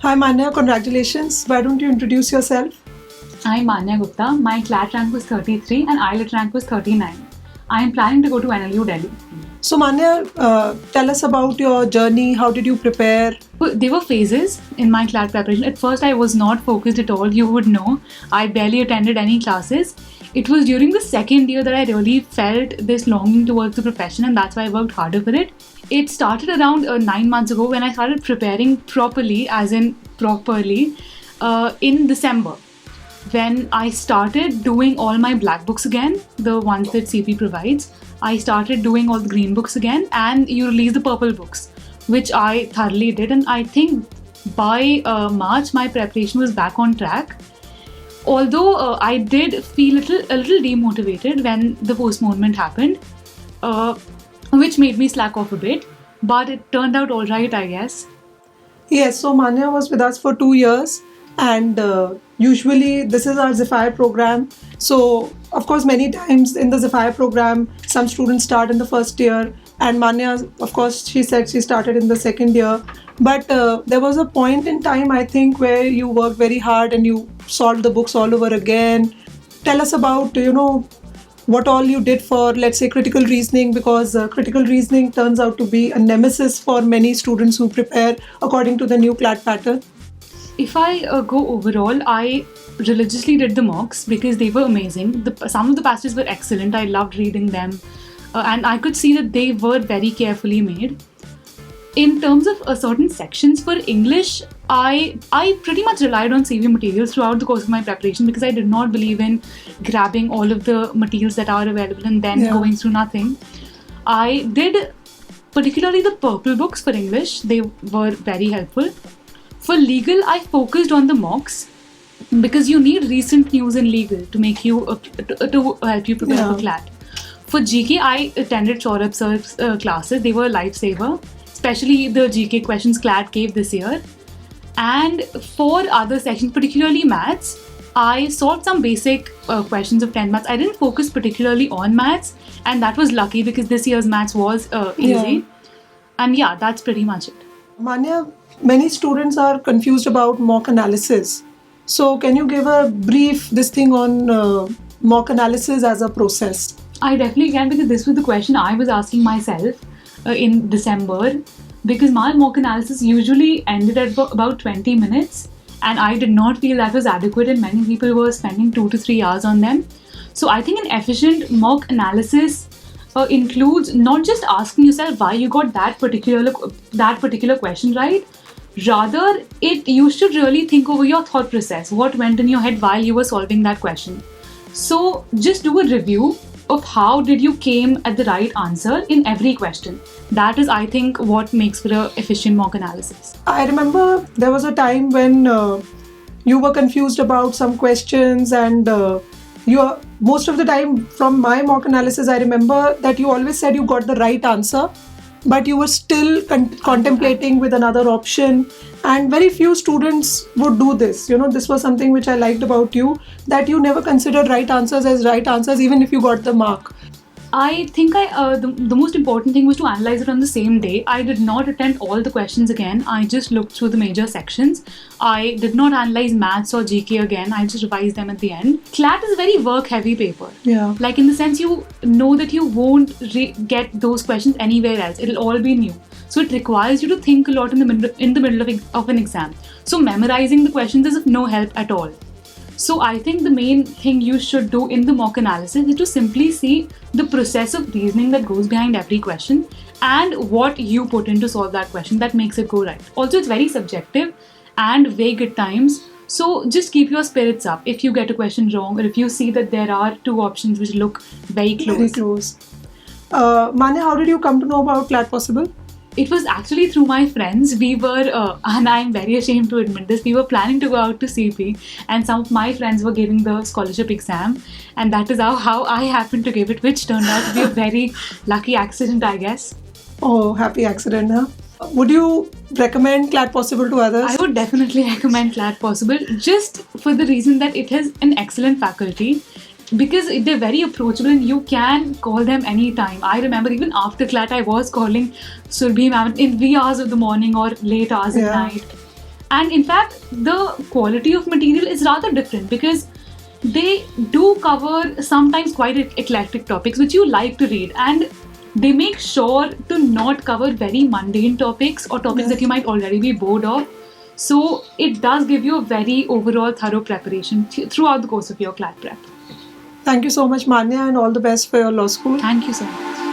Hi Manya, congratulations. Why don't you introduce yourself? I'm Manya Gupta. My CLAT rank was 33 and AILET rank was 39. I am planning to go to NLU Delhi. So Manya, tell us about your journey. How did you prepare? There were phases in my CLAT preparation. At first, I was not focused at all. You would know. I barely attended any classes. It was during the second year that I really felt this longing towards the profession, and that's why I worked harder for it. It started around 9 months ago when I started preparing properly, as in properly, in December. When I started doing all my black books again, the ones that CP provides, I started doing all the green books again, and you release the purple books, which I thoroughly did. And I think by March, my preparation was back on track. Although I did feel a little demotivated when the postponement happened, which made me slack off a bit, but it turned out all right, I guess. Yes, so Manya was with us for 2 years, and usually this is our Zephyr program. So, of course, many times in the Zephyr program, some students start in the first year, and Manya, of course, she said she started in the second year. But there was a point in time, I think, where you worked very hard and you solved the books all over again. Tell us about, what all you did for, let's say, critical reasoning, because critical reasoning turns out to be a nemesis for many students who prepare according to the new CLAT pattern. If I go overall, I religiously did the mocks because they were amazing. Some of the passages were excellent. I loved reading them. And I could see that they were very carefully made. In terms of certain sections for English, I pretty much relied on CV materials throughout the course of my preparation because I did not believe in grabbing all of the materials that are available and then going through nothing. I did particularly the purple books for English. They were very helpful. For legal, I focused on the mocks because you need recent news in legal to make you to help you prepare for CLAT. For GK, I attended Saurabh sir's classes. They were a lifesaver, especially the GK questions CLAT gave this year. And for other sections, particularly maths, I solved some basic questions of 10 maths. I didn't focus particularly on maths, and that was lucky because this year's maths was easy. And yeah, that's pretty much it. Manya, many students are confused about mock analysis. So can you give a brief on mock analysis as a process? I definitely can, because this was the question I was asking myself in December, because my mock analysis usually ended at about 20 minutes and I did not feel that was adequate, and many people were spending 2 to 3 hours on them. So I think an efficient mock analysis includes not just asking yourself why you got that particular question right. Rather, you should really think over your thought process, what went in your head while you were solving that question. So just do a review of how did you came at the right answer in every question. That is, I think, what makes for an efficient mock analysis. I remember there was a time when you were confused about some questions, and most of the time from my mock analysis, I remember that you always said you got the right answer, but you were still contemplating with another option, and very few students would do this. This was something which I liked about you, that you never considered right answers as right answers even if you got the mark. I think the most important thing was to analyze it on the same day. I did not attempt all the questions again. I just looked through the major sections. I did not analyze maths or GK again. I just revised them at the end. CLAT is a very work-heavy paper. Yeah. Like, in the sense, you know that you won't get those questions anywhere else. It'll all be new. So it requires you to think a lot in the middle of an exam. So memorizing the questions is of no help at all. So I think the main thing you should do in the mock analysis is to simply see the process of reasoning that goes behind every question and what you put in to solve that question that makes it go right. Also, it's very subjective and vague at times. So just keep your spirits up if you get a question wrong, or if you see that there are two options which look very close. Very close. Manya, how did you come to know about CLAT Possible? It was actually through my friends. We were, and I'm very ashamed to admit this, we were planning to go out to CP, and some of my friends were giving the scholarship exam, and that is how I happened to give it, which turned out to be a very lucky accident, I guess. Oh, happy accident, huh? Would you recommend CLAT Possible to others? I would definitely recommend CLAT Possible, just for the reason that it has an excellent faculty. Because they're very approachable and you can call them anytime. I remember even after CLAT, I was calling Surabhi ma'am in wee hours of the morning or late hours at night. And in fact, the quality of material is rather different because they do cover sometimes quite eclectic topics which you like to read, and they make sure to not cover very mundane topics or topics that you might already be bored of. So it does give you a very overall thorough preparation throughout the course of your CLAT prep. Thank you so much, Manya, and all the best for your law school. Thank you so much.